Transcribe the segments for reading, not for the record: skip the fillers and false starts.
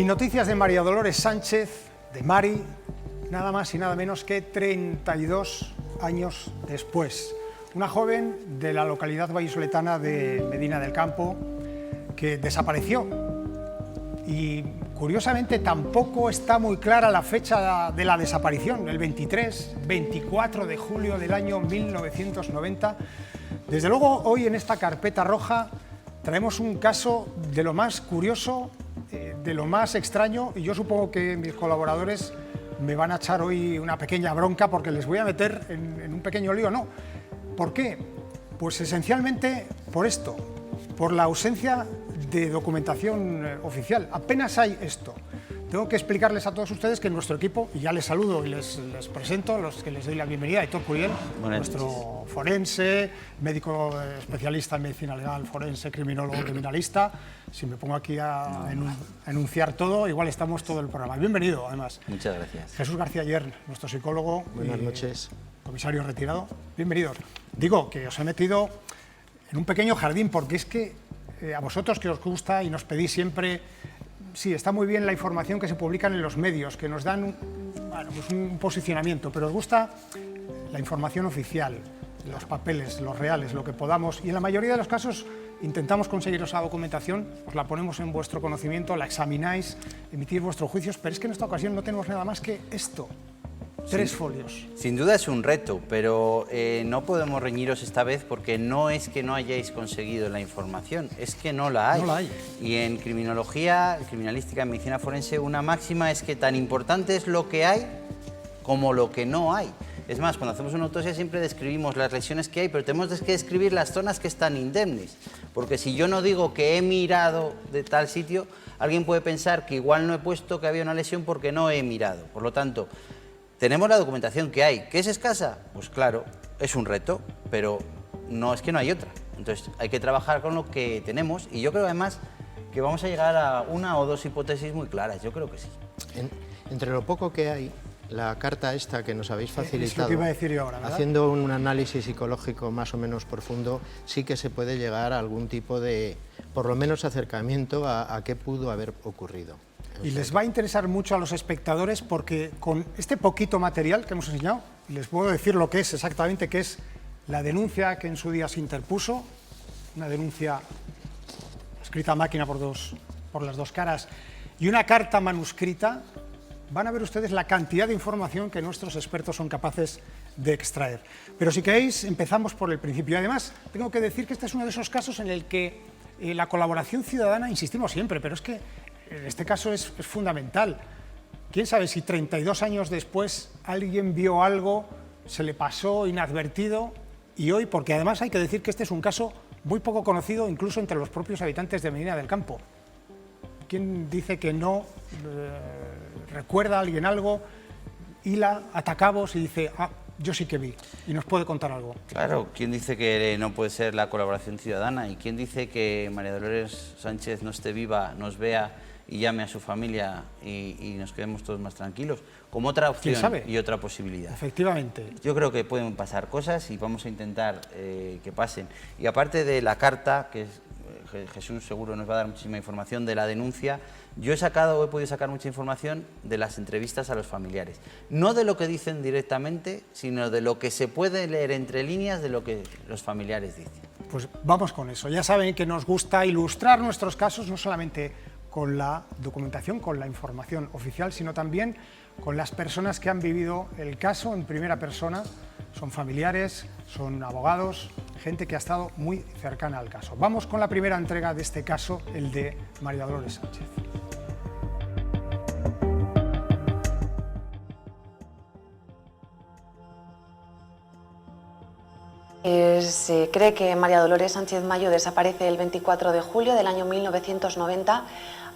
Sin noticias de María Dolores Sánchez, de Mari, nada más y nada menos que 32 años después. Una joven de la localidad vallisoletana de Medina del Campo que desapareció. Y curiosamente tampoco está muy clara la fecha de la desaparición, el 24 de julio del año 1990. Desde luego hoy en esta carpeta roja traemos un caso de lo más curioso, de lo más extraño, y yo supongo que mis colaboradores me van a echar hoy una pequeña bronca porque les voy a meter en un pequeño lío. No. ¿Por qué? Pues esencialmente por esto, por la ausencia de documentación oficial. Apenas hay esto. Tengo que explicarles a todos ustedes que nuestro equipo, y ya les saludo y les presento, los que les doy la bienvenida, Aitor Curiel, nuestro forense, médico especialista en medicina legal, forense, criminólogo, criminalista. Si me pongo aquí a enunciar todo, igual estamos todo el programa. Bienvenido, además. Muchas gracias. Jesús García Ayer, nuestro psicólogo. Buenas noches. Comisario retirado. Bienvenidos. Digo que os he metido en un pequeño jardín porque es que a vosotros que os gusta y nos pedís siempre... Sí, está muy bien la información que se publica en los medios, que nos dan un posicionamiento, pero os gusta la información oficial, los papeles, los reales, lo que podamos, y en la mayoría de los casos intentamos conseguiros esa documentación, os la ponemos en vuestro conocimiento, la examináis, emitís vuestros juicios, pero es que en esta ocasión no tenemos nada más que esto. 3 folios. Sin duda es un reto, pero no podemos reñiros esta vez porque no es que no hayáis conseguido la información, es que no la hay. No la hay. Y en criminología, criminalística, en medicina forense, una máxima es que tan importante es lo que hay como lo que no hay. Es más, cuando hacemos una autopsia siempre describimos las lesiones que hay, pero tenemos que describir las zonas que están indemnes. Porque si yo no digo que he mirado de tal sitio, alguien puede pensar que igual no he puesto que había una lesión porque no he mirado. Por lo tanto, tenemos la documentación que hay. ¿Que es escasa? Pues claro, es un reto, pero no es que no hay otra. Entonces hay que trabajar con lo que tenemos y yo creo además que vamos a llegar a una o dos hipótesis muy claras, yo creo que sí. Entre lo poco que hay, la carta esta que nos habéis facilitado, Es lo que iba a decir yo ahora, ¿verdad? haciendo un análisis psicológico más o menos profundo, sí que se puede llegar a algún tipo de, por lo menos, acercamiento a qué pudo haber ocurrido. Y les va a interesar mucho a los espectadores porque con este poquito material que hemos enseñado, les puedo decir lo que es exactamente, que es la denuncia que en su día se interpuso, una denuncia escrita a máquina por las dos caras y una carta manuscrita. Van a ver ustedes la cantidad de información que nuestros expertos son capaces de extraer. Pero si queréis, empezamos por el principio. Además, tengo que decir que este es uno de esos casos en el que la colaboración ciudadana, insistimos siempre, pero es que en este caso es fundamental. ¿Quién sabe si 32 años después alguien vio algo, se le pasó inadvertido y hoy, porque además hay que decir que este es un caso muy poco conocido incluso entre los propios habitantes de Medina del Campo? ¿Quién dice que no recuerda a alguien algo, hila, ata cabos y dice, yo sí que vi, y nos puede contar algo? Claro, ¿quién dice que no puede ser la colaboración ciudadana? ¿Y quién dice que María Dolores Sánchez no esté viva, nos vea y llame a su familia y nos quedemos todos más tranquilos? Como otra opción y otra posibilidad. Efectivamente. Yo creo que pueden pasar cosas y vamos a intentar que pasen. Y aparte de la carta, que Jesús seguro nos va a dar muchísima información de la denuncia, yo he podido sacar mucha información de las entrevistas a los familiares. No de lo que dicen directamente, sino de lo que se puede leer entre líneas de lo que los familiares dicen. Pues vamos con eso. Ya saben que nos gusta ilustrar nuestros casos no solamente con la documentación, con la información oficial, sino también con las personas que han vivido el caso en primera persona. Son familiares, son abogados, gente que ha estado muy cercana al caso. Vamos con la primera entrega de este caso, el de María Dolores Sánchez. Se cree que María Dolores Sánchez Mayo desaparece el 24 de julio del año 1990,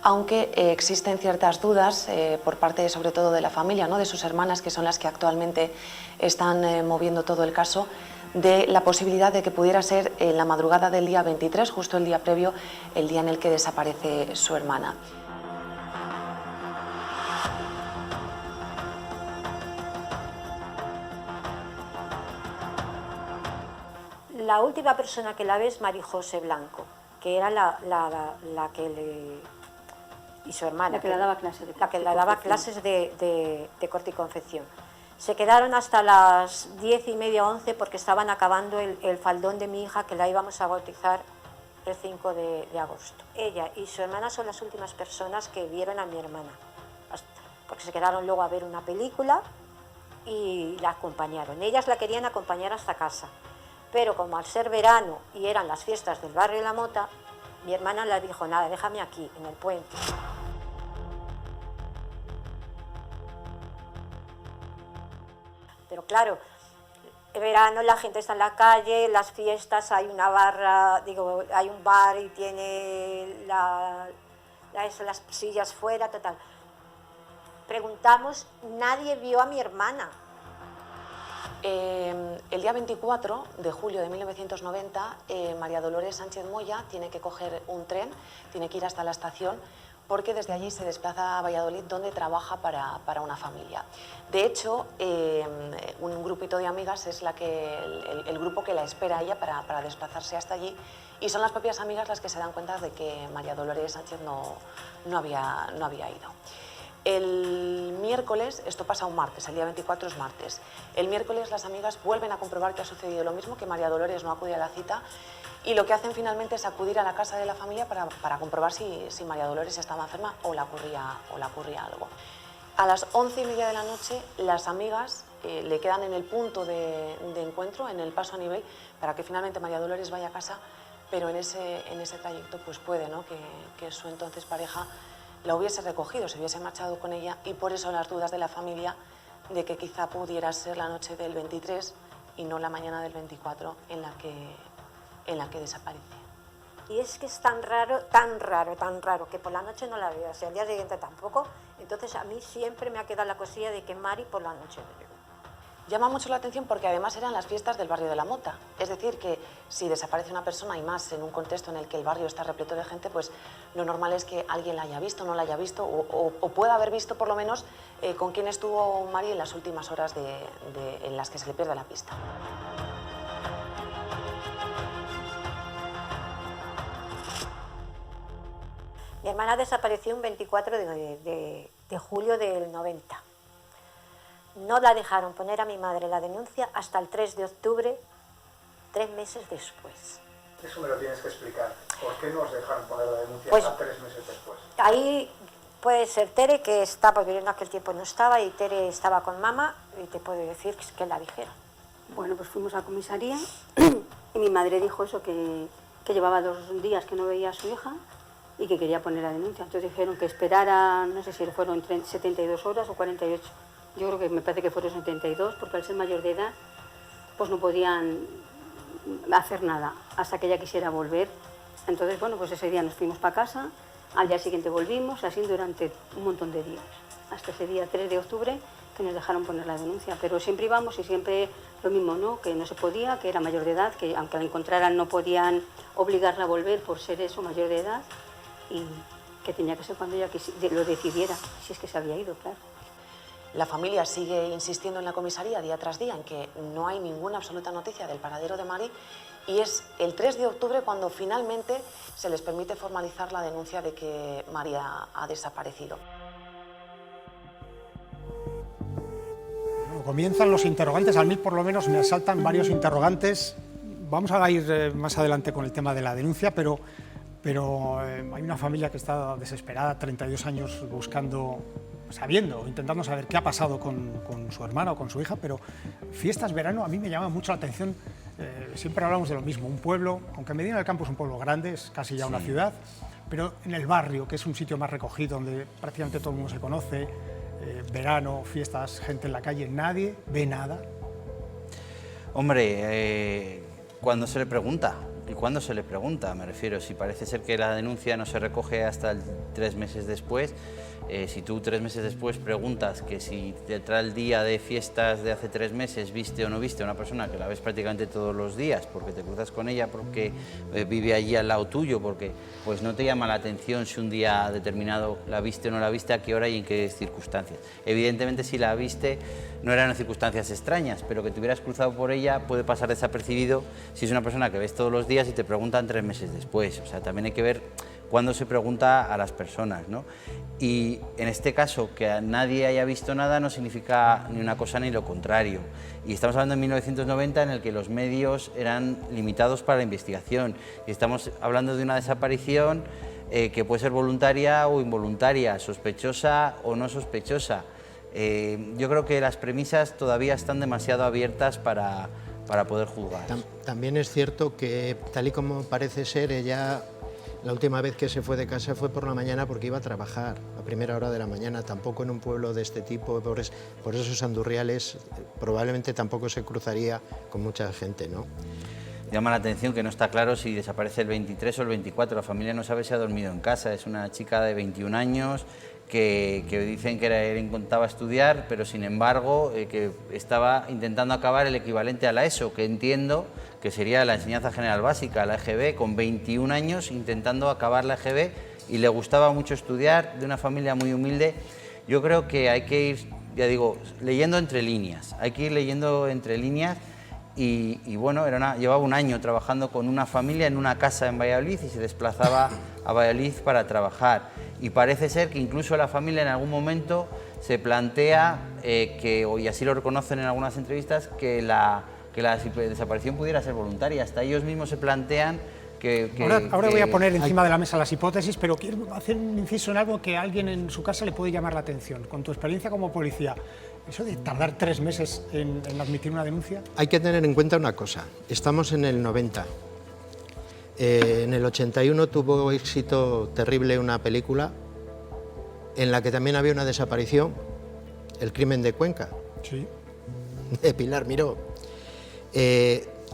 aunque existen ciertas dudas por parte sobre todo de la familia, ¿no?, de sus hermanas, que son las que actualmente están moviendo todo el caso, de la posibilidad de que pudiera ser en la madrugada del día 23, justo el día previo, el día en el que desaparece su hermana. La última persona que la ve es María José Blanco, que era la que y su hermana, La que le daba clases de la que corte y le daba confección. clases de corte y confección. Se quedaron hasta las 10:30, 11, porque estaban acabando el faldón de mi hija, que la íbamos a bautizar el 5 de agosto. Ella y su hermana son las últimas personas que vieron a mi hermana, porque se quedaron luego a ver una película y la acompañaron. Ellas la querían acompañar hasta casa, pero como al ser verano y eran las fiestas del barrio de La Mota, mi hermana le dijo, nada, déjame aquí, en el puente. Pero claro, en verano la gente está en la calle, las fiestas, hay una barra, digo, hay un bar y tiene las sillas fuera, total. Preguntamos, nadie vio a mi hermana. El día 24 de julio de 1990, María Dolores Sánchez Moya tiene que coger un tren, tiene que ir hasta la estación, porque desde allí se desplaza a Valladolid, donde trabaja para una familia. De hecho, un grupito de amigas es el grupo que la espera a ella para desplazarse hasta allí, y son las propias amigas las que se dan cuenta de que María Dolores Sánchez no había ido. El miércoles, esto pasa un martes, el día 24 es martes, el miércoles las amigas vuelven a comprobar que ha sucedido lo mismo, que María Dolores no acude a la cita, y lo que hacen finalmente es acudir a la casa de la familia para comprobar si María Dolores estaba enferma o le ocurría algo. A las 11:30 de la noche, las amigas le quedan en el punto de encuentro, en el paso a nivel, para que finalmente María Dolores vaya a casa, pero en ese trayecto pues puede, ¿no?, que su entonces pareja la hubiese recogido, se hubiese marchado con ella, y por eso las dudas de la familia de que quizá pudiera ser la noche del 23 y no la mañana del 24 en la que desaparece. Y es que es tan raro, que por la noche no la veo, o sea, al día siguiente tampoco. Entonces a mí siempre me ha quedado la cosilla de que Mari por la noche no llegó. Llama mucho la atención porque además eran las fiestas del barrio de La Mota. Es decir, que si desaparece una persona, y más en un contexto en el que el barrio está repleto de gente, pues lo normal es que alguien la haya visto, no la haya visto, o pueda haber visto por lo menos con quién estuvo Mari en las últimas horas en las que se le pierde la pista. Mi hermana desapareció un 24 de julio del 90. No la dejaron poner a mi madre la denuncia hasta el 3 de octubre, 3 meses después. Eso me lo tienes que explicar. ¿Por qué no os dejaron poner la denuncia Pues, hasta 3 meses después? Ahí puede ser Tere, que estaba, porque yo en aquel tiempo no estaba, y Tere estaba con mamá, y te puedo decir que la dijeron. Bueno, pues fuimos a comisaría y mi madre dijo eso, que llevaba 2 días que no veía a su hija y que quería poner la denuncia. Entonces dijeron que esperara, no sé si fueron 72 horas o 48. Yo creo que me parece que fueron 72, porque al ser mayor de edad, pues no podían hacer nada hasta que ella quisiera volver. Entonces, bueno, pues ese día nos fuimos para casa, al día siguiente volvimos, así durante un montón de días. Hasta ese día 3 de octubre que nos dejaron poner la denuncia. Pero siempre íbamos y siempre lo mismo, ¿no?, que no se podía, que era mayor de edad, que aunque la encontraran no podían obligarla a volver por ser eso, mayor de edad, y que tenía que ser cuando ella lo decidiera, si es que se había ido, claro. La familia sigue insistiendo en la comisaría día tras día en que no hay ninguna absoluta noticia del paradero de Mari, y es el 3 de octubre cuando finalmente se les permite formalizar la denuncia de que Mari ha desaparecido. Comienzan los interrogantes, a mí por lo menos me asaltan varios interrogantes. Vamos a ir más adelante con el tema de la denuncia, pero hay una familia que está desesperada, 32 años buscando, intentando saber qué ha pasado con su hermana o con su hija, pero fiestas verano a mí me llama mucho la atención. Siempre hablamos de lo mismo, un pueblo, aunque Medina del Campo es un pueblo grande, es casi ya una ciudad, pero en el barrio, que es un sitio más recogido, donde prácticamente todo el mundo se conoce, verano, fiestas, gente en la calle, nadie ve nada. Hombre, cuando se le pregunta, ¿y cuándo se le pregunta? Me refiero, si parece ser que la denuncia no se recoge hasta 3 meses después, si tú 3 meses después preguntas que si detrás del día de fiestas de hace 3 meses viste o no viste a una persona que la ves prácticamente todos los días, porque te cruzas con ella, porque vive allí al lado tuyo, porque pues no te llama la atención si un día determinado la viste o no la viste, a qué hora y en qué circunstancias. Evidentemente, si la viste, no eran circunstancias extrañas, pero que te hubieras cruzado por ella puede pasar desapercibido si es una persona que ves todos los días y te preguntan 3 meses después. O sea, también hay que ver cuando se pregunta a las personas, ¿no? Y en este caso, que nadie haya visto nada no significa ni una cosa ni lo contrario. Y estamos hablando de 1990, en el que los medios eran limitados para la investigación. Y estamos hablando de una desaparición que puede ser voluntaria o involuntaria, sospechosa o no sospechosa. Yo creo que las premisas todavía están demasiado abiertas para poder juzgar. También es cierto que, tal y como parece ser, ella, la última vez que se fue de casa fue por la mañana porque iba a trabajar, a primera hora de la mañana, tampoco en un pueblo de este tipo, por esos andurriales, probablemente tampoco se cruzaría con mucha gente, ¿no? Llama la atención que no está claro si desaparece el 23 o el 24, la familia no sabe si ha dormido en casa, es una chica de 21 años que dicen que él intentaba estudiar, pero sin embargo que estaba intentando acabar el equivalente a la ESO, que entiendo que sería la enseñanza general básica, la EGB, con 21 años intentando acabar la EGB, y le gustaba mucho estudiar, de una familia muy humilde. Yo creo que hay que ir, ya digo, leyendo entre líneas, hay que ir leyendo entre líneas. Y bueno, llevaba un año trabajando con una familia en una casa en Valladolid y se desplazaba a Valladolid para trabajar. Y parece ser que incluso la familia en algún momento se plantea, y así lo reconocen en algunas entrevistas, que la desaparición pudiera ser voluntaria. Hasta ellos mismos se plantean Ahora voy a poner encima de la mesa las hipótesis, pero quiero hacer un inciso en algo que a alguien en su casa le puede llamar la atención. Con tu experiencia como policía, ¿eso de tardar 3 meses en admitir una denuncia? Hay que tener en cuenta una cosa, estamos en el 90. En el 81 tuvo éxito terrible una película en la que también había una desaparición, El crimen de Cuenca, Sí. de Pilar Miró.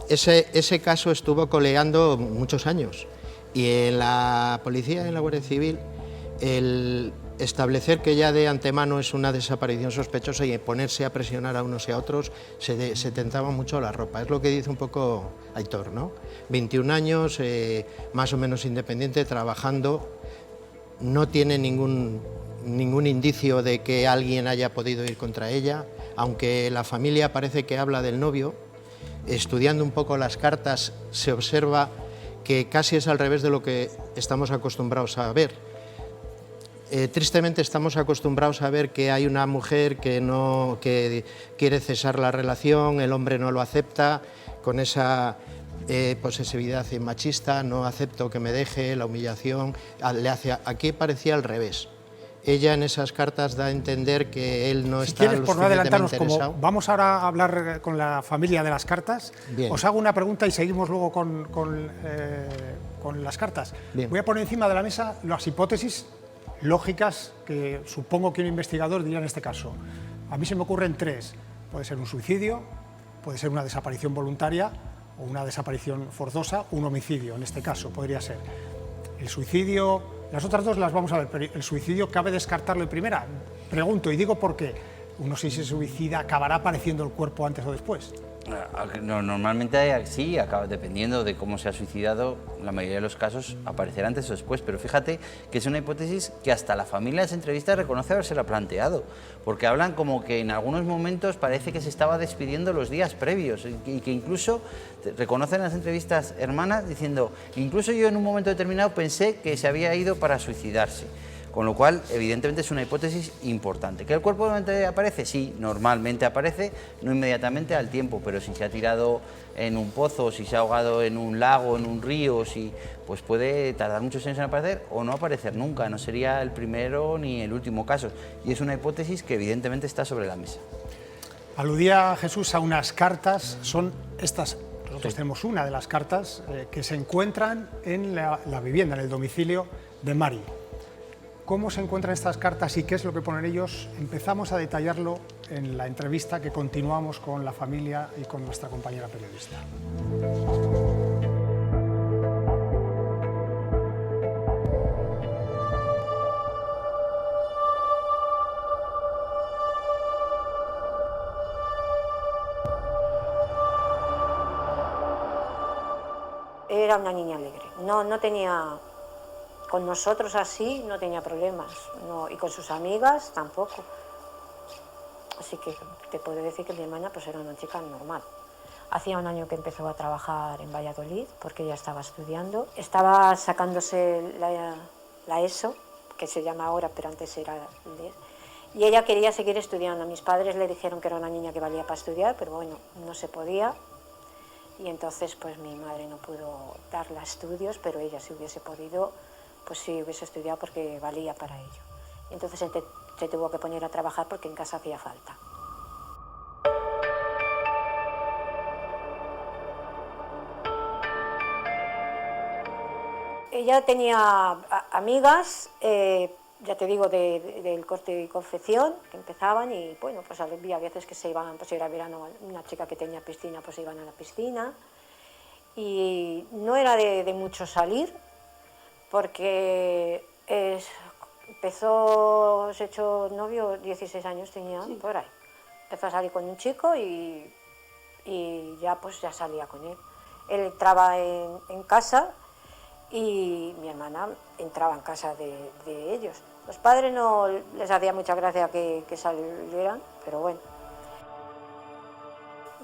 Ese caso estuvo coleando muchos años, y en la policía y en la Guardia Civil el establecer que ya de antemano es una desaparición sospechosa y ponerse a presionar a unos y a otros se tentaba mucho la ropa. Es lo que dice un poco Aitor, ¿no? 21 años, más o menos independiente, trabajando, no tiene ningún indicio de que alguien haya podido ir contra ella, aunque la familia parece que habla del novio. Estudiando un poco las cartas se observa que casi es al revés de lo que estamos acostumbrados a ver. Tristemente estamos acostumbrados a ver que hay una mujer que quiere cesar la relación, el hombre no lo acepta, con esa posesividad machista, no acepto que me deje, la humillación, aquí parecía al revés. Ella en esas cartas da a entender que él no está lo quieres, por no adelantarnos, interesado. como vamos ahora a hablar con la familia de las cartas, Bien. os hago una pregunta y seguimos luego con las cartas. Bien. Voy a poner encima de la mesa las hipótesis lógicas que supongo que un investigador diría en este caso. A mí se me ocurren 3. Puede ser un suicidio, puede ser una desaparición voluntaria o una desaparición forzosa, un homicidio en este caso podría ser. El suicidio... Las otras 2 las vamos a ver, pero el suicidio cabe descartarlo en primera. Pregunto y digo por qué. Uno, si se suicida, ¿acabará apareciendo el cuerpo antes o después? No, normalmente sí, dependiendo de cómo se ha suicidado, la mayoría de los casos aparecerá antes o después, pero fíjate que es una hipótesis que hasta la familia en esa entrevista reconoce habérsela planteado, porque hablan como que en algunos momentos parece que se estaba despidiendo los días previos y que incluso reconocen en las entrevistas hermanas diciendo, incluso yo en un momento determinado pensé que se había ido para suicidarse. Con lo cual, evidentemente, es una hipótesis importante. ¿Que el cuerpo normalmente aparece? Sí, normalmente aparece, no inmediatamente al tiempo, pero si se ha tirado en un pozo, si se ha ahogado en un lago, en un río, pues puede tardar muchos años en aparecer o no aparecer nunca, no sería el primero ni el último caso. Y es una hipótesis que evidentemente está sobre la mesa. Aludía Jesús a unas cartas, son estas, nosotros tenemos una de las cartas que se encuentran en la vivienda, en el domicilio de Mari. ¿Cómo se encuentran estas cartas y qué es lo que ponen ellos? Empezamos a detallarlo en la entrevista que continuamos con la familia y con nuestra compañera periodista. Era una niña alegre, no tenía... Con nosotros así no tenía problemas, no, y con sus amigas tampoco. Así que te puedo decir que mi hermana pues era una chica normal. Hacía un año que empezó a trabajar en Valladolid, porque ella estaba estudiando. Estaba sacándose la ESO, que se llama ahora, pero antes era LES. Y ella quería seguir estudiando. Mis padres le dijeron que era una niña que valía para estudiar, pero bueno, no se podía. Y entonces pues mi madre no pudo darle estudios, pero ella si hubiese podido, pues sí hubiese estudiado porque valía para ello. Y entonces se tuvo que poner a trabajar porque en casa hacía falta. Ella tenía amigas, ya te digo, del corte y confección, que empezaban y bueno, pues había veces que se iban, pues era verano, una chica que tenía piscina, pues se iban a la piscina. Y no era de mucho salir, porque se echó novio, 16 años tenía, sí, por ahí. Empezó a salir con un chico y ya pues ya salía con él. Él entraba en casa y mi hermana entraba en casa de ellos. Los padres no les hacía mucha gracia que salieran, pero bueno.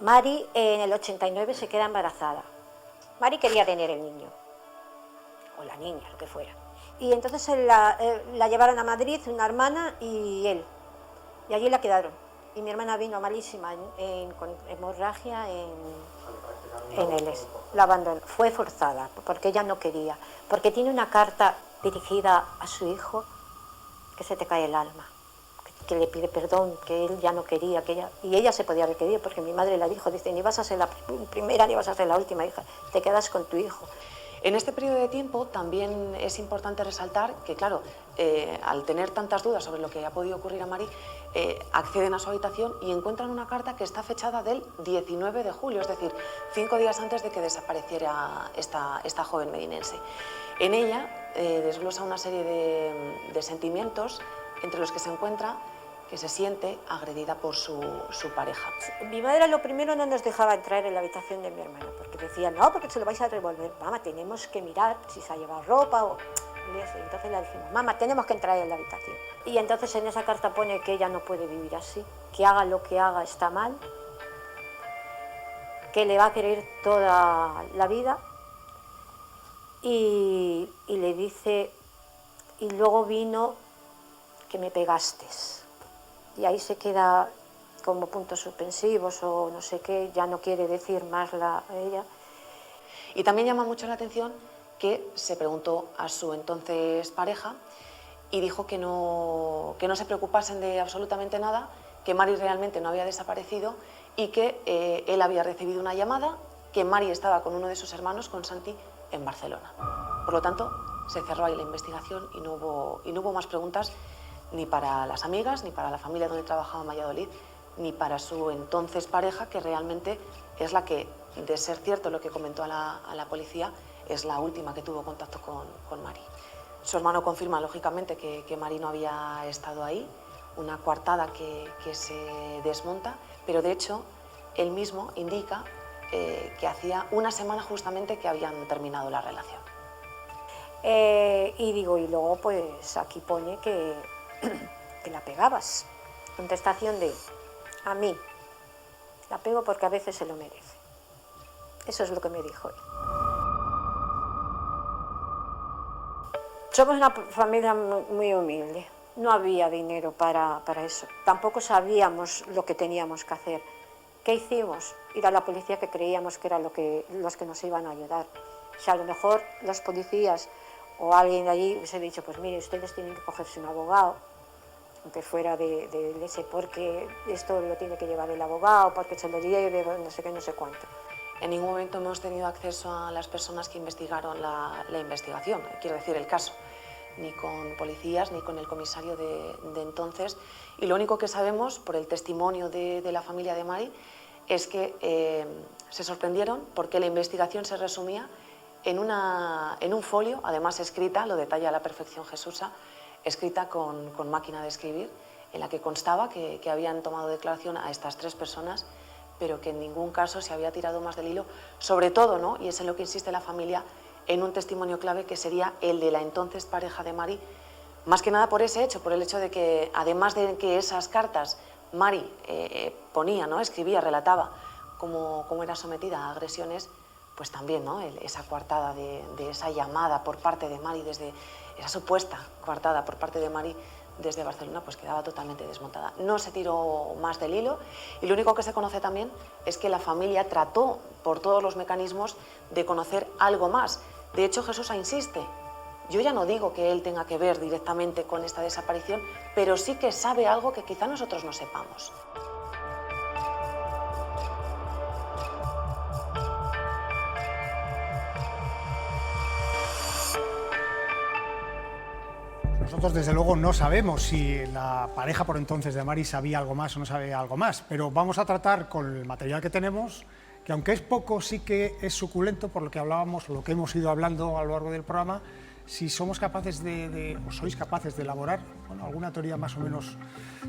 Mari en el 89 se queda embarazada. Mari quería tener el niño, o la niña, lo que fuera. Y entonces la llevaron a Madrid, una hermana y él. Y allí la quedaron. Y mi hermana vino malísima, con hemorragia en el la abandonó. Fue forzada, porque ella no quería. Porque tiene una carta dirigida a su hijo que se te cae el alma. Que le pide perdón, que él ya no quería, y ella se podía haber querido, porque mi madre la dijo, dice, ni vas a ser la primera ni vas a ser la última hija, te quedas con tu hijo. En este periodo de tiempo también es importante resaltar que, claro, al tener tantas dudas sobre lo que ha podido ocurrir a Mari, acceden a su habitación y encuentran una carta que está fechada del 19 de julio, es decir, 5 días antes de que desapareciera esta joven medinense. En ella desglosa una serie de sentimientos entre los que se encuentra que se siente agredida por su pareja. Mi madre lo primero no nos dejaba entrar en la habitación de mi hermana, porque decía, no, porque se lo vais a revolver. Mamá, tenemos que mirar si se ha llevado ropa o... Entonces le dijimos, mamá, tenemos que entrar en la habitación. Y entonces en esa carta pone que ella no puede vivir así, que haga lo que haga está mal, que le va a querer toda la vida, y le dice, y luego vino que me pegaste. Y ahí se queda como puntos suspensivos o no sé qué, ya no quiere decir más ella. Y también llama mucho la atención que se preguntó a su entonces pareja y dijo que no se preocupasen de absolutamente nada, que Mari realmente no había desaparecido y que él había recibido una llamada, que Mari estaba con uno de sus hermanos, con Santi, en Barcelona. Por lo tanto, se cerró ahí la investigación y no hubo más preguntas ni para las amigas, ni para la familia donde trabajaba en Valladolid, ni para su entonces pareja, que realmente es la que, de ser cierto lo que comentó a la policía, es la última que tuvo contacto con Mari. Su hermano confirma, lógicamente, que Mari no había estado ahí, una coartada que se desmonta, pero de hecho, él mismo indica que hacía una semana justamente que habían terminado la relación. Y luego pues aquí pone que la pegabas. Contestación de, a mí, la pego porque a veces se lo merece. Eso es lo que me dijo él. Somos una familia muy humilde, no había dinero para eso. Tampoco sabíamos lo que teníamos que hacer. ¿Qué hicimos? Ir a la policía, que creíamos que eran los que nos iban a ayudar. Si a lo mejor los policías o alguien de allí hubiese dicho, pues mire, ustedes tienen que cogerse un abogado, aunque fuera de ese, porque esto lo tiene que llevar el abogado, porque se lo lleve, no sé qué, no sé cuánto. En ningún momento hemos tenido acceso a las personas que investigaron la investigación, quiero decir, el caso, ni con policías, ni con el comisario de entonces. Y lo único que sabemos, por el testimonio de la familia de Mari, es que se sorprendieron porque la investigación se resumía en un folio, además escrita, lo detalla a la perfección Jesusa, escrita con máquina de escribir, en la que constaba que habían tomado declaración a estas 3 personas, pero que en ningún caso se había tirado más del hilo, sobre todo, ¿no?, y es en lo que insiste la familia, en un testimonio clave que sería el de la entonces pareja de Mari, más que nada por ese hecho, por el hecho de que, además de que esas cartas Mari ponía, ¿no?, escribía, relataba cómo era sometida a agresiones, pues también, ¿no? Esa coartada de esa llamada por parte de Mari, desde esa supuesta coartada por parte de Mari desde Barcelona, pues quedaba totalmente desmontada. No se tiró más del hilo y lo único que se conoce también es que la familia trató por todos los mecanismos de conocer algo más. De hecho, Jesús insiste. Yo ya no digo que él tenga que ver directamente con esta desaparición, pero sí que sabe algo que quizá nosotros no sepamos. Nosotros, desde luego, no sabemos si la pareja por entonces de Mari sabía algo más o no sabía algo más, pero vamos a tratar con el material que tenemos, que aunque es poco, sí que es suculento, por lo que hablábamos, lo que hemos ido hablando a lo largo del programa, si somos capaces o sois capaces de elaborar, bueno, alguna teoría más o menos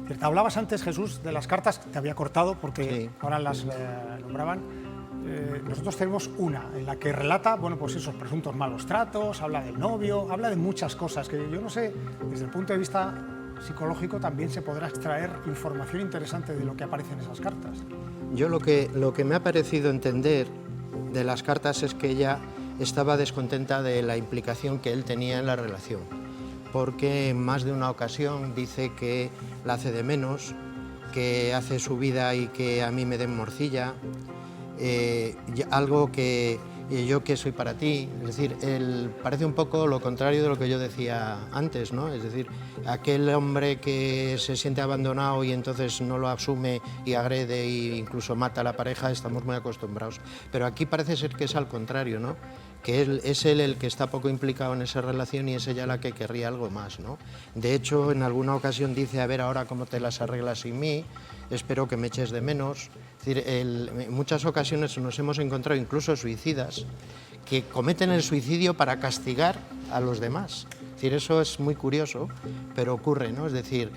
cierta. Hablabas antes, Jesús, de las cartas, te había cortado porque sí, ahora las nombraban. Nosotros tenemos una en la que relata, bueno, pues esos presuntos malos tratos, habla del novio, habla de muchas cosas que yo no sé, desde el punto de vista psicológico también se podrá extraer información interesante de lo que aparece en esas cartas. Yo lo que me ha parecido entender de las cartas es que ella estaba descontenta de la implicación que él tenía en la relación, porque en más de una ocasión dice que la hace de menos, que hace su vida y que a mí me den morcilla. Algo que yo que soy para ti, es decir, parece un poco lo contrario de lo que yo decía antes, ¿no? Es decir, aquel hombre que se siente abandonado y entonces no lo asume y agrede e incluso mata a la pareja, estamos muy acostumbrados. Pero aquí parece ser que es al contrario, ¿no? Que es él el que está poco implicado en esa relación y es ella la que querría algo más, ¿no? De hecho, en alguna ocasión dice, a ver ahora cómo te las arreglas sin mí, espero que me eches de menos. Es decir, en muchas ocasiones nos hemos encontrado incluso suicidas que cometen el suicidio para castigar a los demás. Es decir, eso es muy curioso, pero ocurre, ¿no? Es decir,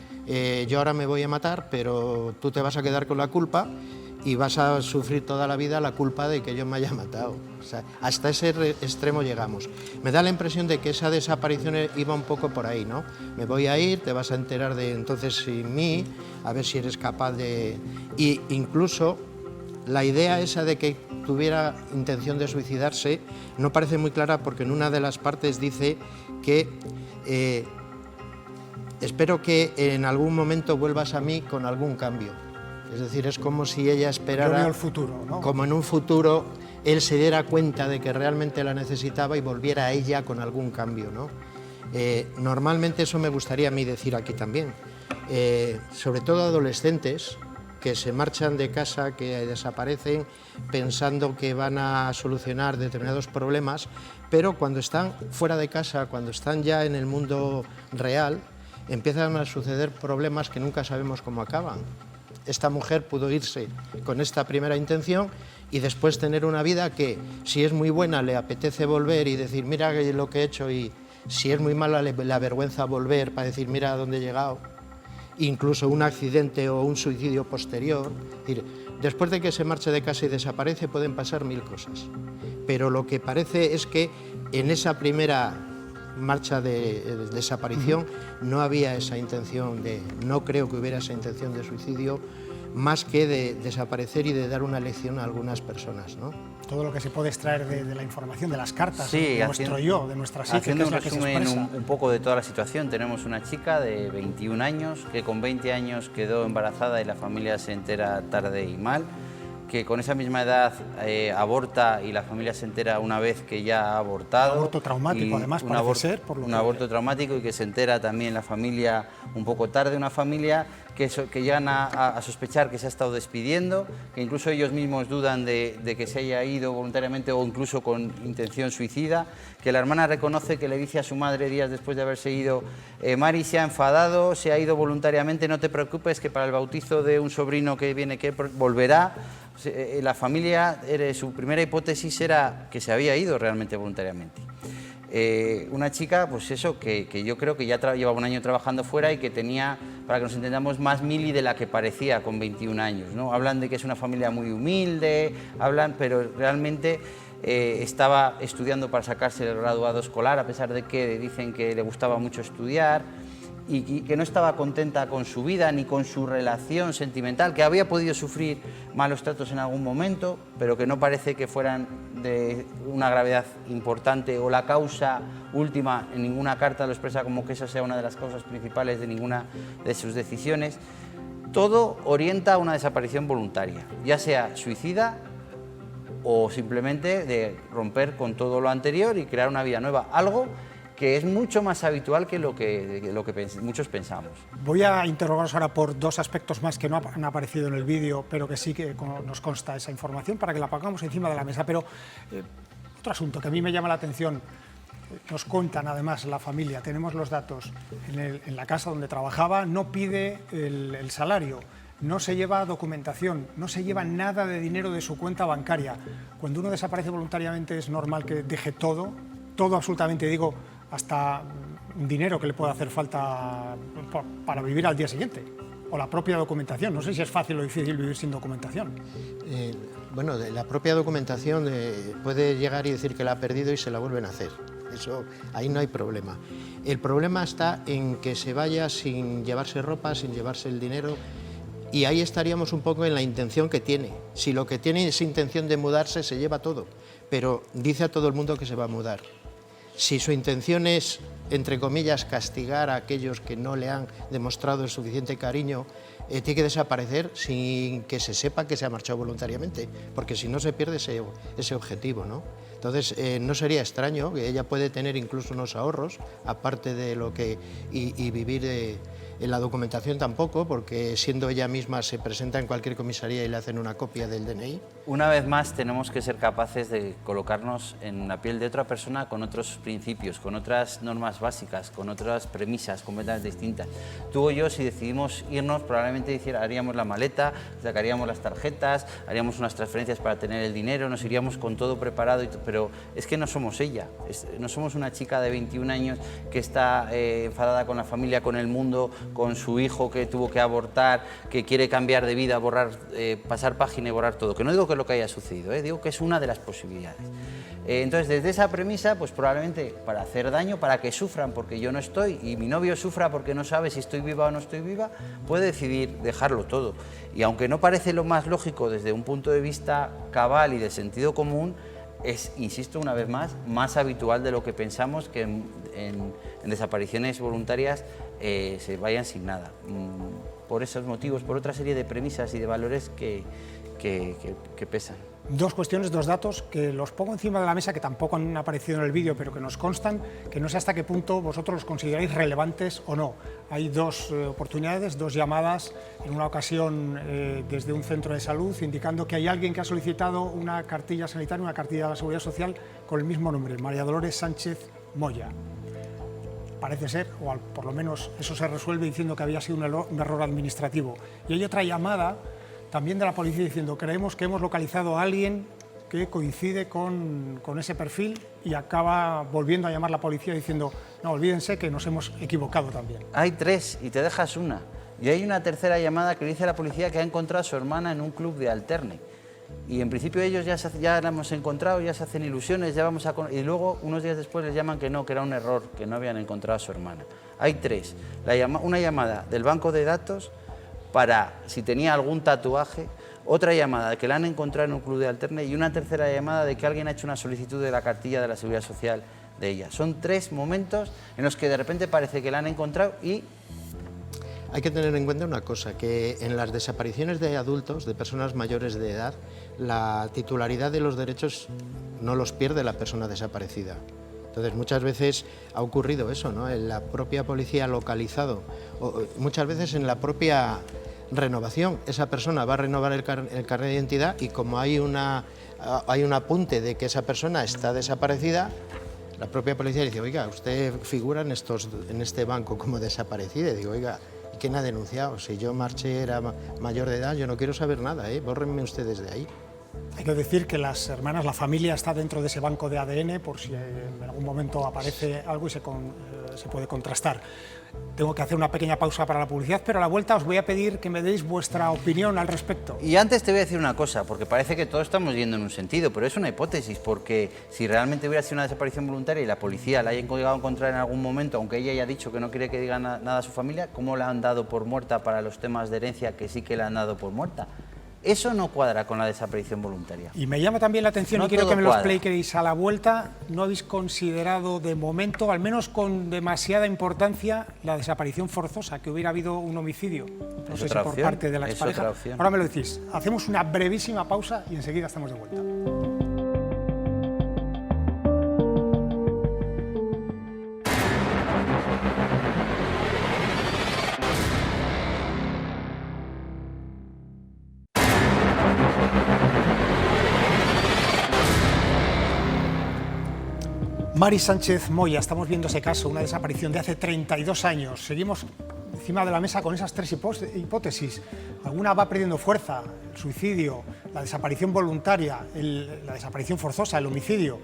yo ahora me voy a matar, pero tú te vas a quedar con la culpa y vas a sufrir toda la vida la culpa de que yo me haya matado. O sea, hasta ese extremo llegamos. Me da la impresión de que esa desaparición iba un poco por ahí, ¿no? Me voy a ir, te vas a enterar de entonces sin mí, a ver si eres capaz de... Y incluso la idea esa de que tuviera intención de suicidarse no parece muy clara porque en una de las partes dice que espero que en algún momento vuelvas a mí con algún cambio. Es decir, es como si ella esperara... Yo veo el futuro, ¿no? Como en un futuro él se diera cuenta de que realmente la necesitaba y volviera a ella con algún cambio, ¿no? Normalmente eso me gustaría a mí decir aquí también. Sobre todo adolescentes que se marchan de casa, que desaparecen pensando que van a solucionar determinados problemas, pero cuando están fuera de casa, cuando están ya en el mundo real, empiezan a suceder problemas que nunca sabemos cómo acaban. Esta mujer pudo irse con esta primera intención y después tener una vida que, si es muy buena, le apetece volver y decir, mira lo que he hecho, y si es muy mala, le avergüenza volver para decir, mira a dónde he llegado. Incluso un accidente o un suicidio posterior. Es decir, después de que se marche de casa y desaparece, pueden pasar 1000 cosas. Pero lo que parece es que en esa primera marcha de desaparición no había esa intención no creo que hubiera esa intención de suicidio, más que de desaparecer y de dar una lección a algunas personas, ¿no? Todo lo que se puede extraer de la información, de las cartas, sí, de nuestro yo, de nuestra psique, que es la que se expresa. Haciendo un resumen un poco de toda la situación, tenemos una chica de 21 años que con 20 años quedó embarazada y la familia se entera tarde y mal, que con esa misma edad aborta y la familia se entera una vez que ya ha abortado. Un aborto traumático, además, parece ser. Por lo un aborto traumático y que se entera también la familia un poco tarde, una familia que llegan a sospechar que se ha estado despidiendo, que incluso ellos mismos dudan de que se haya ido voluntariamente o incluso con intención suicida, que la hermana reconoce que le dice a su madre días después de haberse ido, Mari se ha enfadado, se ha ido voluntariamente, no te preocupes que para el bautizo de un sobrino que viene que volverá. La familia, su primera hipótesis era que se había ido realmente voluntariamente. Una chica, pues eso, que yo creo que ya llevaba un año trabajando fuera y que tenía, para que nos entendamos, más mili de la que parecía con 21 años, ¿no? Hablan de que es una familia muy humilde, pero realmente estaba estudiando para sacarse el graduado escolar, a pesar de que dicen que le gustaba mucho estudiar. y que no estaba contenta con su vida ni con su relación sentimental, que había podido sufrir malos tratos en algún momento, pero que no parece que fueran de una gravedad importante o la causa última. En ninguna carta lo expresa como que esa sea una de las causas principales de ninguna de sus decisiones. Todo orienta a una desaparición voluntaria, ya sea suicida o simplemente de romper con todo lo anterior y crear una vida nueva, algo que es mucho más habitual que lo que muchos pensamos. Voy a interrogaros ahora por dos aspectos más que no han aparecido en el vídeo, pero que sí que nos consta esa información para que la pongamos encima de la mesa. Pero otro asunto que a mí me llama la atención, nos cuentan además la familia, tenemos los datos, en la casa donde trabajaba no pide el salario, no se lleva documentación, no se lleva nada de dinero de su cuenta bancaria. Cuando uno desaparece voluntariamente es normal que deje todo absolutamente, digo, hasta dinero que le pueda hacer falta para vivir al día siguiente, o la propia documentación. No sé si es fácil o difícil vivir sin documentación. Bueno, de la propia documentación puede llegar y decir que la ha perdido y se la vuelven a hacer. Eso, ahí no hay problema. El problema está en que se vaya sin llevarse ropa, sin llevarse el dinero, y ahí estaríamos un poco en la intención que tiene. Si lo que tiene es intención de mudarse, se lleva todo, pero dice a todo el mundo que se va a mudar. Si su intención es, entre comillas, castigar a aquellos que no le han demostrado el suficiente cariño, tiene que desaparecer sin que se sepa que se ha marchado voluntariamente, porque si no se pierde ese objetivo, ¿no? Entonces, no sería extraño que ella puede tener incluso unos ahorros, aparte de lo que... y vivir en la documentación tampoco, porque siendo ella misma se presenta en cualquier comisaría y le hacen una copia del DNI. Una vez más tenemos que ser capaces de colocarnos en la piel de otra persona con otros principios, con otras normas básicas, con otras premisas completamente distintas. Tú o yo, si decidimos irnos, probablemente haríamos la maleta, sacaríamos las tarjetas, haríamos unas transferencias para tener el dinero, nos iríamos con todo preparado, pero es que no somos ella, no somos una chica de 21 años que está enfadada con la familia, con el mundo, con su hijo que tuvo que abortar, que quiere cambiar de vida, borrar, pasar página y borrar todo. Que no digo que es lo que haya sucedido, digo que es una de las posibilidades. Entonces, desde esa premisa, pues probablemente para hacer daño, para que sufran porque yo no estoy y mi novio sufra porque no sabe si estoy viva o no estoy viva, puede decidir dejarlo todo. Y aunque no parece lo más lógico desde un punto de vista cabal y de sentido común, es, insisto una vez más habitual de lo que pensamos que en desapariciones voluntarias se vayan sin nada. Por esos motivos, por otra serie de premisas y de valores que pesan. Dos cuestiones, dos datos que los pongo encima de la mesa, que tampoco han aparecido en el vídeo, pero que nos constan, que no sé hasta qué punto vosotros los consideráis relevantes o no. Hay dos oportunidades, dos llamadas, en una ocasión desde un centro de salud, indicando que hay alguien que ha solicitado una cartilla sanitaria, una cartilla de la Seguridad Social con el mismo nombre, María Dolores Sánchez Moya. Parece ser, o por lo menos eso se resuelve diciendo que había sido un error administrativo. Y hay otra llamada también de la policía diciendo: creemos que hemos localizado a alguien que coincide con ese perfil, y acaba volviendo a llamar la policía diciendo: no, olvídense que nos hemos equivocado también. Hay tres y te dejas una. Y hay una tercera llamada que dice la policía que ha encontrado a su hermana en un club de alterne. Y en principio ellos ya la hemos encontrado, ya se hacen ilusiones, ya vamos a... Y luego, unos días después, les llaman que no, que era un error, que no habían encontrado a su hermana. Hay tres. Una llamada del banco de datos para si tenía algún tatuaje, otra llamada de que la han encontrado en un club de alterne y una tercera llamada de que alguien ha hecho una solicitud de la cartilla de la Seguridad Social de ella. Son tres momentos en los que de repente parece que la han encontrado y... Hay que tener en cuenta una cosa, que en las desapariciones de adultos, de personas mayores de edad, la titularidad de los derechos no los pierde la persona desaparecida. Entonces, muchas veces ha ocurrido eso, ¿no? En la propia policía ha localizado, o muchas veces en la propia renovación, esa persona va a renovar el carnet de identidad y como hay un apunte de que esa persona está desaparecida, la propia policía dice: oiga, usted figura en este banco como desaparecida. Y digo: oiga, ¿quién ha denunciado? Si yo marché, era mayor de edad, yo no quiero saber nada, bórrenme ustedes de ahí. Hay que decir que las hermanas, la familia está dentro de ese banco de ADN por si en algún momento aparece algo y se se puede contrastar. Tengo que hacer una pequeña pausa para la publicidad, pero a la vuelta os voy a pedir que me deis vuestra opinión al respecto. Y antes te voy a decir una cosa, porque parece que todos estamos yendo en un sentido, pero es una hipótesis, porque si realmente hubiera sido una desaparición voluntaria y la policía la haya llegado a encontrar en algún momento, aunque ella haya dicho que no quiere que diga nada a su familia, ¿cómo la han dado por muerta para los temas de herencia que sí que la han dado por muerta? Eso no cuadra con la desaparición voluntaria. Y me llama también la atención, No y quiero todo que me lo cuadra. expliquéis a la vuelta, ¿no habéis considerado de momento, al menos con demasiada importancia, la desaparición forzosa, que hubiera habido un homicidio? No sé si otra por opción, parte de la es expareja. otra opción. Ahora me lo decís. Hacemos una brevísima pausa y enseguida estamos de vuelta. Mari Sánchez Moya, estamos viendo ese caso, una desaparición de hace 32 años. Seguimos encima de la mesa con esas tres hipótesis. Alguna va perdiendo fuerza, el suicidio, la desaparición voluntaria, la desaparición forzosa, el homicidio.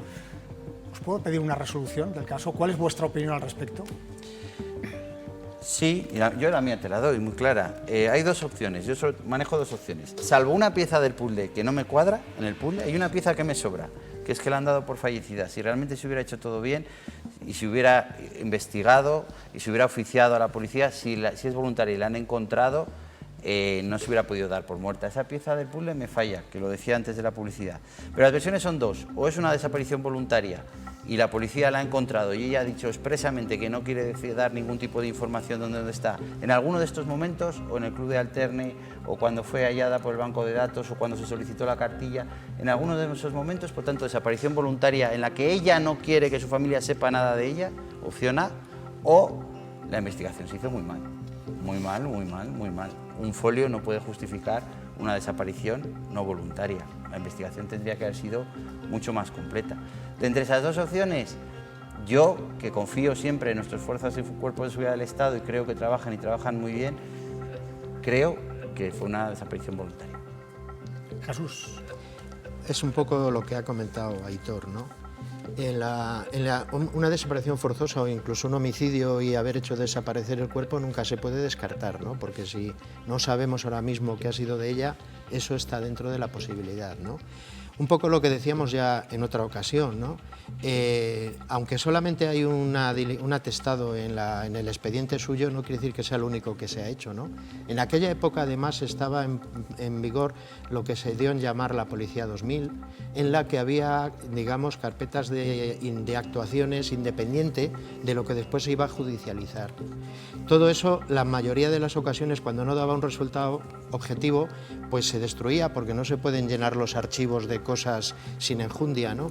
¿Os puedo pedir una resolución del caso? ¿Cuál es vuestra opinión al respecto? Sí, yo la mía te la doy muy clara. Hay dos opciones, yo solo manejo dos opciones. Salvo una pieza del puzzle que no me cuadra en el puzzle, hay una pieza que me sobra, que es que la han dado por fallecida. Si realmente se hubiera hecho todo bien y se hubiera investigado y se hubiera oficiado a la policía, si es voluntaria y la han encontrado, no se hubiera podido dar por muerta. Esa pieza del puzzle me falla, que lo decía antes de la publicidad. Pero las versiones son dos, o es una desaparición voluntaria y la policía la ha encontrado y ella ha dicho expresamente que no quiere dar ningún tipo de información de dónde está, en alguno de estos momentos, o en el club de Alterne, o cuando fue hallada por el banco de datos, o cuando se solicitó la cartilla, en alguno de esos momentos, por tanto, desaparición voluntaria en la que ella no quiere que su familia sepa nada de ella, opción A, o la investigación se hizo muy mal. Muy mal, muy mal, muy mal. Un folio no puede justificar una desaparición no voluntaria. La investigación tendría que haber sido mucho más completa. De entre esas dos opciones, yo, que confío siempre en nuestras fuerzas y cuerpos de seguridad del Estado y creo que trabajan y trabajan muy bien, creo que fue una desaparición voluntaria. Jesús. Es un poco lo que ha comentado Aitor, ¿no? Una desaparición forzosa o incluso un homicidio y haber hecho desaparecer el cuerpo nunca se puede descartar, ¿no? Porque si no sabemos ahora mismo qué ha sido de ella, eso está dentro de la posibilidad, ¿no? Un poco lo que decíamos ya en otra ocasión, ¿no? Aunque solamente hay un atestado en el expediente suyo, no quiere decir que sea lo único que se ha hecho, ¿no? En aquella época además estaba en vigor lo que se dio en llamar la Policía 2000, en la que había, digamos, carpetas de actuaciones independiente de lo que después se iba a judicializar. Todo eso, la mayoría de las ocasiones, cuando no daba un resultado objetivo, pues se destruía, porque no se pueden llenar los archivos de cosas sin enjundia, ¿no?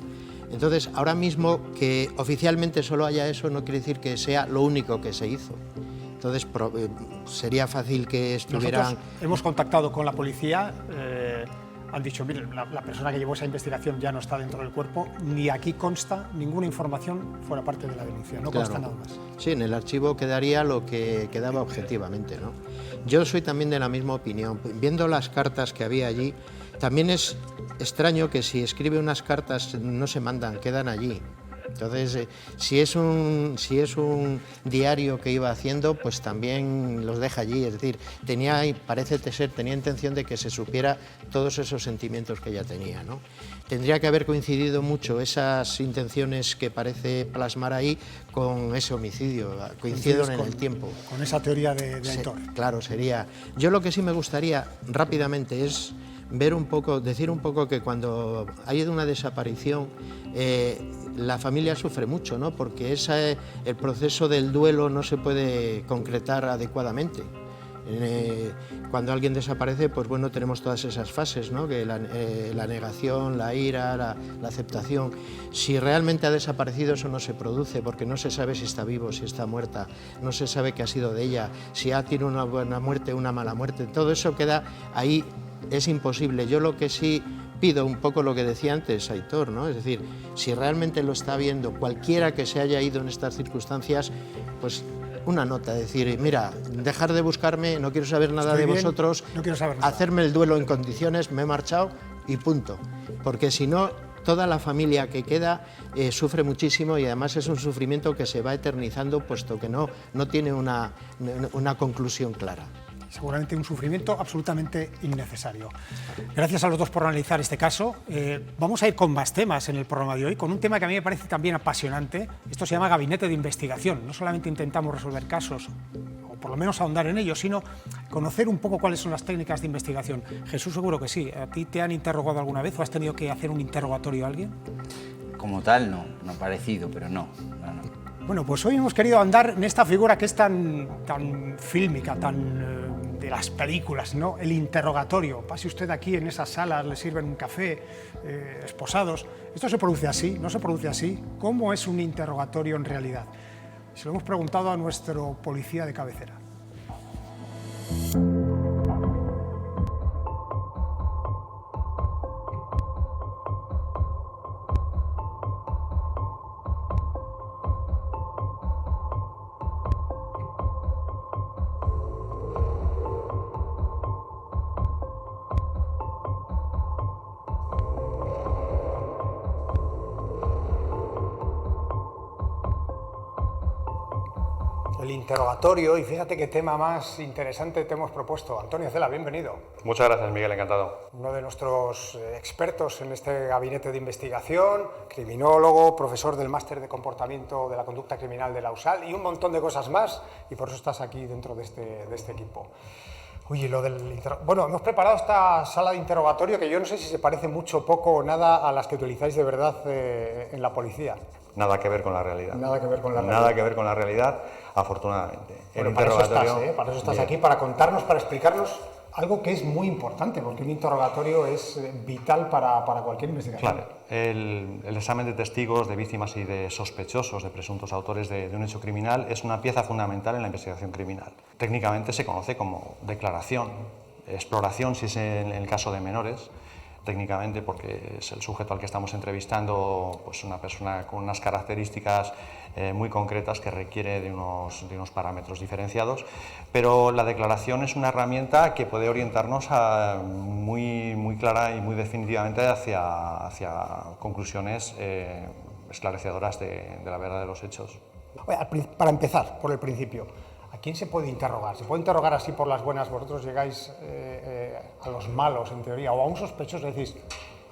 Entonces, ahora mismo que oficialmente solo haya eso no quiere decir que sea lo único que se hizo. Entonces, sería fácil que estuvieran... Nosotros hemos contactado con la policía, han dicho, mire, la persona que llevó esa investigación ya no está dentro del cuerpo, ni aquí consta ninguna información fuera parte de la denuncia, no consta nada más. Sí, en el archivo quedaría lo que quedaba objetivamente, ¿no? Yo soy también de la misma opinión. Viendo las cartas que había allí, también es extraño que si escribe unas cartas no se mandan, quedan allí. Entonces, si es un diario que iba haciendo, pues también los deja allí. Es decir, tenía intención de que se supiera todos esos sentimientos que ella tenía, ¿no? Tendría que haber coincidido mucho esas intenciones que parece plasmar ahí con ese homicidio, coincidieron en el tiempo. Con esa teoría de Aitor. Claro, sería... Yo lo que sí me gustaría rápidamente es decir un poco que cuando hay una desaparición, la familia sufre mucho, ¿no? Porque el proceso del duelo no se puede concretar adecuadamente. Cuando alguien desaparece, pues bueno, tenemos todas esas fases, ¿no? Que la negación, la ira, la aceptación. Si realmente ha desaparecido, eso no se produce, porque no se sabe si está vivo, si está muerta, no se sabe qué ha sido de ella, si tiene una buena muerte o una mala muerte. Todo eso queda ahí, es imposible. Yo lo que sí pido, un poco lo que decía antes Aitor, ¿no? Es decir, si realmente lo está viendo cualquiera que se haya ido en estas circunstancias, pues una nota, decir, mira, dejar de buscarme, no quiero saber nada de vosotros, no quiero saber nada. Hacerme el duelo en condiciones, me he marchado y punto. Porque si no, toda la familia que queda sufre muchísimo, y además es un sufrimiento que se va eternizando, puesto que no tiene una conclusión clara. Seguramente un sufrimiento absolutamente innecesario. Gracias a los dos por analizar este caso. Vamos a ir con más temas en el programa de hoy, con un tema que a mí me parece también apasionante. Esto se llama Gabinete de Investigación. No solamente intentamos resolver casos, o por lo menos ahondar en ellos, sino conocer un poco cuáles son las técnicas de investigación. Jesús, seguro que sí. ¿A ti te han interrogado alguna vez o has tenido que hacer un interrogatorio a alguien? Como tal, no parecido, pero no. Bueno, pues hoy hemos querido andar en esta figura que es tan fílmica, tan de las películas, ¿no? El interrogatorio. Pase usted aquí en esas salas, le sirven un café, esposados. ¿Esto se produce así? ¿No se produce así? ¿Cómo es un interrogatorio en realidad? Se lo hemos preguntado a nuestro policía de cabecera. El interrogatorio, y fíjate qué tema más interesante te hemos propuesto. Antonio Cela, bienvenido. Muchas gracias, Miguel, encantado. Uno de nuestros expertos en este gabinete de investigación, criminólogo, profesor del máster de comportamiento de la conducta criminal de la USAL y un montón de cosas más, y por eso estás aquí dentro de este equipo. Oye, bueno, hemos preparado esta sala de interrogatorio que yo no sé si se parece mucho, poco o nada a las que utilizáis de verdad en la policía. Nada que ver con la realidad. Nada que ver con la realidad. Nada que ver con la realidad, afortunadamente. Bueno, para eso estás aquí, para contarnos, para explicarnos algo que es muy importante, porque un interrogatorio es vital para cualquier investigación. Claro, el examen de testigos, de víctimas y de sospechosos, de presuntos autores de un hecho criminal, es una pieza fundamental en la investigación criminal. Técnicamente se conoce como declaración, exploración si es en el caso de menores, técnicamente porque es el sujeto al que estamos entrevistando, pues una persona con unas características muy concretas que requiere de unos parámetros diferenciados, pero la declaración es una herramienta que puede orientarnos muy clara y muy definitivamente hacia conclusiones esclarecedoras de la verdad de los hechos. Para empezar, por el principio, ¿a quién se puede interrogar? ¿Se puede interrogar así por las buenas? Vosotros llegáis a los malos, en teoría, o a un sospechoso, decís,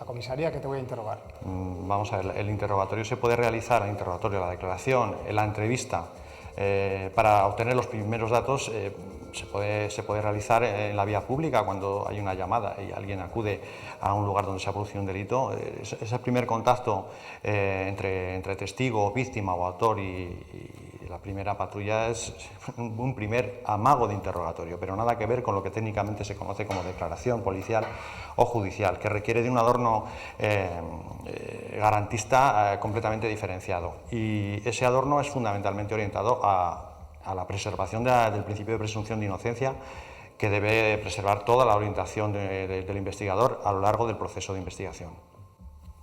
a comisaría, que te voy a interrogar. Vamos a ver, el interrogatorio se puede realizar, el interrogatorio, la declaración, la entrevista, para obtener los primeros datos se puede realizar en la vía pública cuando hay una llamada y alguien acude a un lugar donde se ha producido un delito. Ese primer contacto entre testigo, víctima o autor y la primera patrulla es un primer amago de interrogatorio, pero nada que ver con lo que técnicamente se conoce como declaración policial o judicial, que requiere de un adorno garantista completamente diferenciado. Y ese adorno es fundamentalmente orientado a la preservación del principio de presunción de inocencia, que debe preservar toda la orientación del investigador a lo largo del proceso de investigación.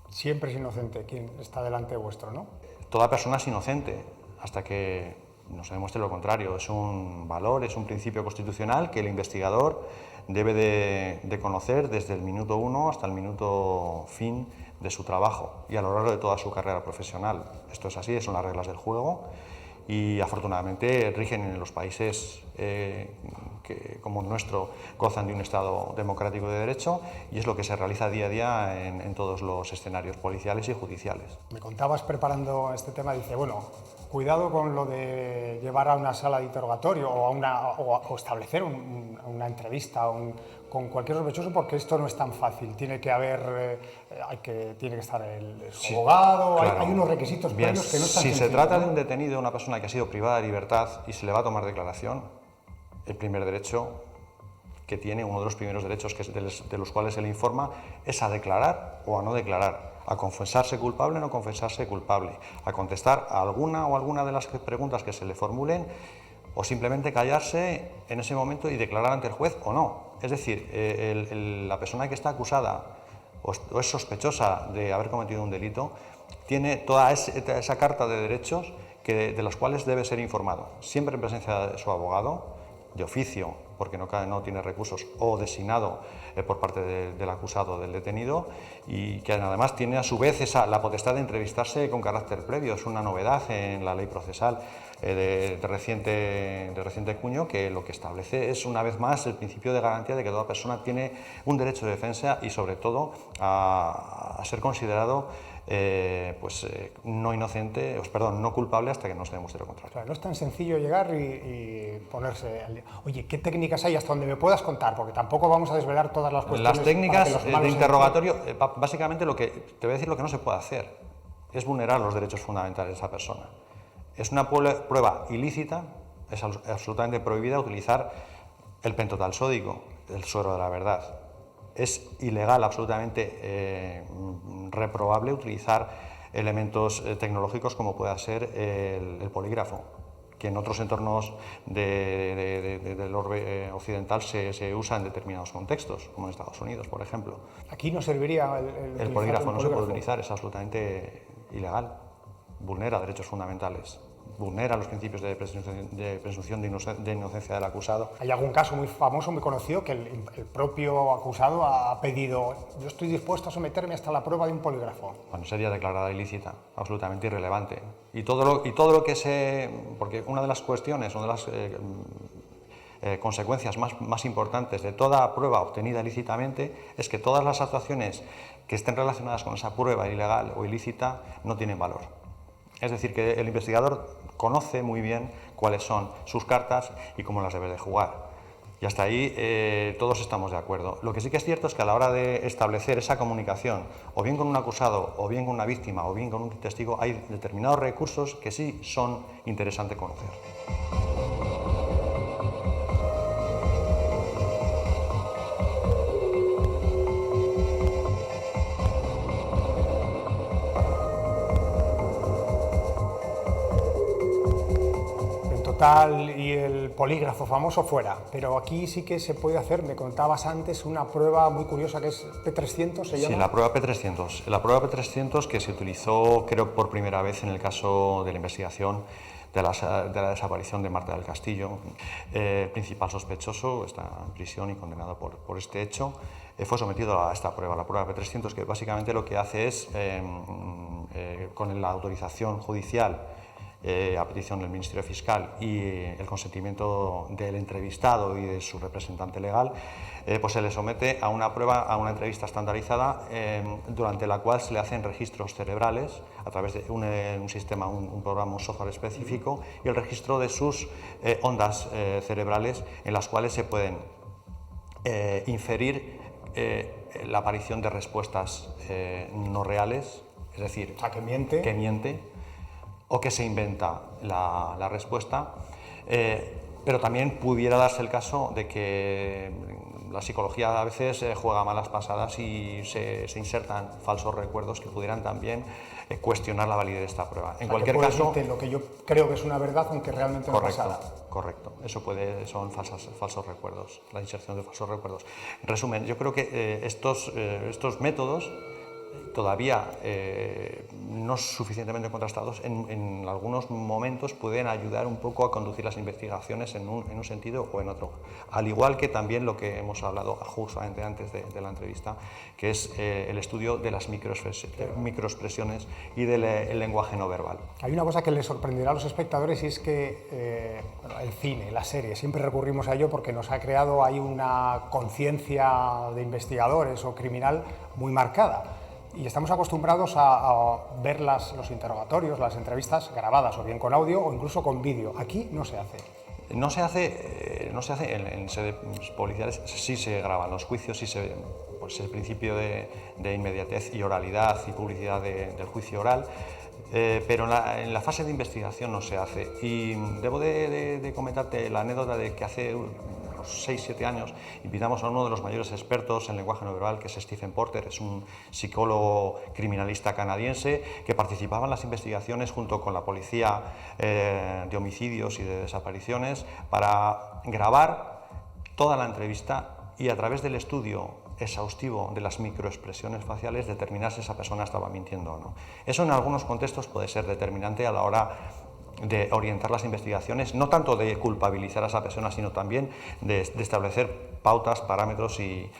Siempre es inocente quien está delante vuestro, ¿no? Toda persona es inocente hasta que nos demuestre lo contrario. Es un valor, es un principio constitucional que el investigador debe de conocer desde el minuto 1 hasta el minuto fin de su trabajo y a lo largo de toda su carrera profesional. Esto es así, son las reglas del juego y afortunadamente rigen en los países que, como el nuestro, gozan de un Estado democrático de derecho, y es lo que se realiza día a día en todos los escenarios policiales y judiciales. Me contabas preparando este tema, dice, bueno, cuidado con lo de llevar a una sala de interrogatorio o establecer una entrevista con cualquier sospechoso, porque esto no es tan fácil. Tiene que haber, tiene que estar el abogado, claro. Hay unos requisitos previos que no están sencillos. Si se trata de un detenido, una persona que ha sido privada de libertad y se le va a tomar declaración, el primer derecho que tiene, uno de los primeros derechos de los cuales se le informa, es a declarar o a no declarar, a confesarse culpable o no confesarse culpable, a contestar a alguna de las preguntas que se le formulen, o simplemente callarse en ese momento y declarar ante el juez o no. Es decir, la persona que está acusada o es sospechosa de haber cometido un delito tiene toda esa carta de derechos de los cuales debe ser informado, siempre en presencia de su abogado, de oficio porque no tiene recursos, o designado por parte del acusado, del detenido, y que además tiene a su vez la potestad de entrevistarse con carácter previo. Es una novedad en la ley procesal de reciente cuño, que lo que establece es, una vez más, el principio de garantía de que toda persona tiene un derecho de defensa y, sobre todo, a ser considerado no culpable hasta que no se demuestre lo contrario. Claro, no es tan sencillo llegar y ponerse al día. Oye, ¿qué técnicas hay hasta donde me puedas contar? Porque tampoco vamos a desvelar todas las cuestiones. Las técnicas de interrogatorio, básicamente te voy a decir lo que no se puede hacer, es vulnerar los derechos fundamentales de esa persona. Es una prueba ilícita, es absolutamente prohibida utilizar el pentotal sódico, el suero de la verdad. Es ilegal, absolutamente reprobable utilizar elementos tecnológicos como pueda ser el polígrafo, que en otros entornos del orbe occidental se usa en determinados contextos, como en Estados Unidos, por ejemplo. Aquí no serviría el polígrafo, no se puede utilizar, es absolutamente ilegal, vulnera derechos fundamentales, vulnera los principios de presunción de inocencia del acusado. Hay algún caso muy famoso, muy conocido, que el propio acusado ha pedido: yo estoy dispuesto a someterme hasta la prueba de un polígrafo. Bueno, sería declarada ilícita, absolutamente irrelevante. Y todo lo que porque una de las cuestiones, una de las consecuencias más importantes de toda prueba obtenida ilícitamente es que todas las actuaciones que estén relacionadas con esa prueba ilegal o ilícita no tienen valor. Es decir, que el investigador conoce muy bien cuáles son sus cartas y cómo las debe de jugar. Y hasta ahí todos estamos de acuerdo. Lo que sí que es cierto es que a la hora de establecer esa comunicación, o bien con un acusado, o bien con una víctima, o bien con un testigo, hay determinados recursos que sí son interesantes conocer. Y el polígrafo famoso fuera, pero aquí sí que se puede hacer, me contabas antes, una prueba muy curiosa que es P300, ¿se llama? Sí, la prueba P300. La prueba P300 que se utilizó, creo, por primera vez en el caso de la investigación de la desaparición de Marta del Castillo. El principal sospechoso está en prisión y condenado por este hecho. Fue sometido a esta prueba, la prueba P300, que básicamente lo que hace es, con la autorización judicial, a petición del Ministerio Fiscal y el consentimiento del entrevistado y de su representante legal, pues se le somete a una prueba, a una entrevista estandarizada, durante la cual se le hacen registros cerebrales a través de un sistema, un programa, un software específico, y el registro de sus ondas cerebrales, en las cuales se pueden inferir la aparición de respuestas no reales, es decir, que miente, o que se inventa la respuesta, pero también pudiera darse el caso de que la psicología a veces juega malas pasadas y se insertan falsos recuerdos que pudieran también cuestionar la validez de esta prueba. En cualquier caso, lo que yo creo que es una verdad, aunque realmente no pasara. Correcto, eso son falsos recuerdos, la inserción de falsos recuerdos. En resumen, yo creo que estos métodos todavía no suficientemente contrastados, en algunos momentos pueden ayudar un poco a conducir las investigaciones en un sentido o en otro. Al igual que también lo que hemos hablado justamente antes de la entrevista, que es el estudio de las microexpresiones y del lenguaje no verbal. Hay una cosa que les sorprenderá a los espectadores, y es que el cine, la serie, siempre recurrimos a ello porque nos ha creado ahí una conciencia de investigadores o criminal muy marcada. Y estamos acostumbrados a ver los interrogatorios, las entrevistas grabadas, o bien con audio o incluso con vídeo. Aquí no se hace. No se hace en sedes policiales, sí se graban los juicios, sí pues el principio de inmediatez y oralidad y publicidad del juicio oral, pero en la fase de investigación no se hace. Y debo de comentarte la anécdota de que hace 6-7 años invitamos a uno de los mayores expertos en lenguaje no verbal, que es Stephen Porter. Es un psicólogo criminalista canadiense que participaba en las investigaciones junto con la policía de homicidios y de desapariciones para grabar toda la entrevista y, a través del estudio exhaustivo de las microexpresiones faciales, determinar si esa persona estaba mintiendo o no. Eso en algunos contextos puede ser determinante a la hora de orientar las investigaciones, no tanto de culpabilizar a esa persona, sino también de establecer pautas, parámetros y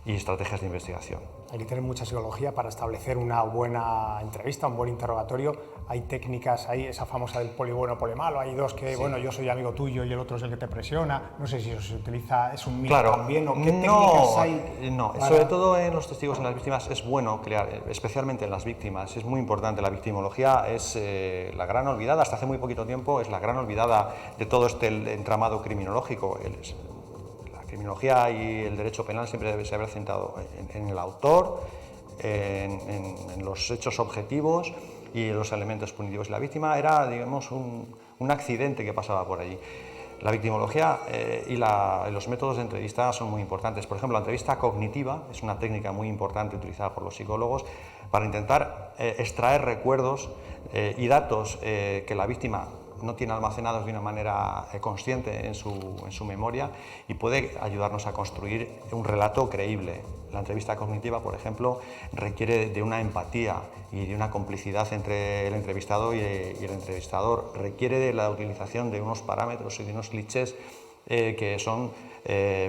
estrategias de investigación. Hay que tener mucha psicología para establecer una buena entrevista, un buen interrogatorio. Hay técnicas, hay esa famosa del poli bueno, poli malo, hay dos que, bueno, yo soy amigo tuyo y el otro es el que te presiona. No sé si eso se utiliza, es un mito también, o qué técnicas hay. No, sobre todo en los testigos, en las víctimas, es bueno crear, especialmente en las víctimas, es muy importante. La victimología es la gran olvidada, hasta hace muy poquito tiempo, es la gran olvidada de todo este entramado criminológico. La criminología y el derecho penal siempre debe haber centrado en el autor, en los hechos objetivos y los elementos punitivos. La víctima era, digamos, un accidente que pasaba por allí. La victimología y los métodos de entrevista son muy importantes. Por ejemplo, la entrevista cognitiva es una técnica muy importante utilizada por los psicólogos para intentar extraer recuerdos y datos que la víctima no tiene almacenados de una manera consciente en su memoria, y puede ayudarnos a construir un relato creíble. La entrevista cognitiva, por ejemplo, requiere de una empatía y de una complicidad entre el entrevistado y el entrevistador. Requiere de la utilización de unos parámetros y de unos clichés que son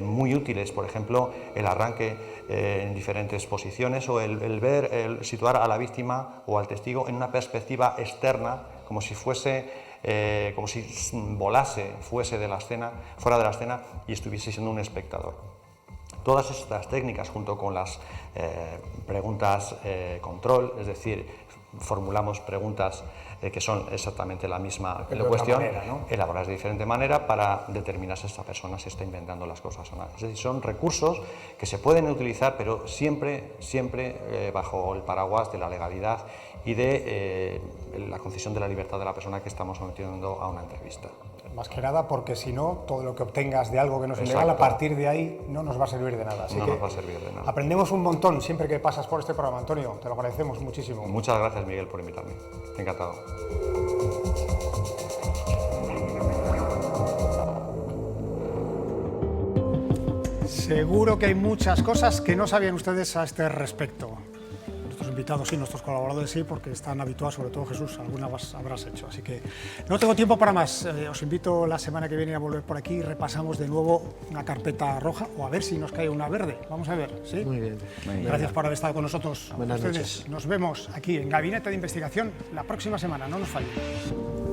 muy útiles. Por ejemplo, el arranque en diferentes posiciones, o el situar a la víctima o al testigo en una perspectiva externa, como si volase, fuese de la escena, fuera de la escena y estuviese siendo un espectador. Todas estas técnicas, junto con las preguntas control, es decir, formulamos preguntas que son exactamente la misma cuestión, elaboradas de diferente manera para determinar si esta persona se está inventando las cosas o no. Es decir, son recursos que se pueden utilizar, pero siempre bajo el paraguas de la legalidad y de la concesión de la libertad de la persona que estamos sometiendo a una entrevista. Más que nada porque si no, todo lo que obtengas de algo que no es ilegal, a partir de ahí no nos va a servir de nada. Así no que nos va a servir de nada. Aprendemos un montón siempre que pasas por este programa, Antonio. Te lo agradecemos muchísimo. Muchas gracias, Miguel, por invitarme. Encantado. Seguro que hay muchas cosas que no sabían ustedes a este respecto. Nuestros invitados sí, nuestros colaboradores sí, porque están habituados, sobre todo Jesús, algunas habrás hecho. Así que no tengo tiempo para más. Os invito la semana que viene a volver por aquí y repasamos de nuevo una carpeta roja, o a ver si nos cae una verde. Vamos a ver, ¿sí? Muy bien. Gracias por haber estado con nosotros. Buenas ustedes. noches. Nos vemos aquí en Gabinete de Investigación la próxima semana, no nos fallen.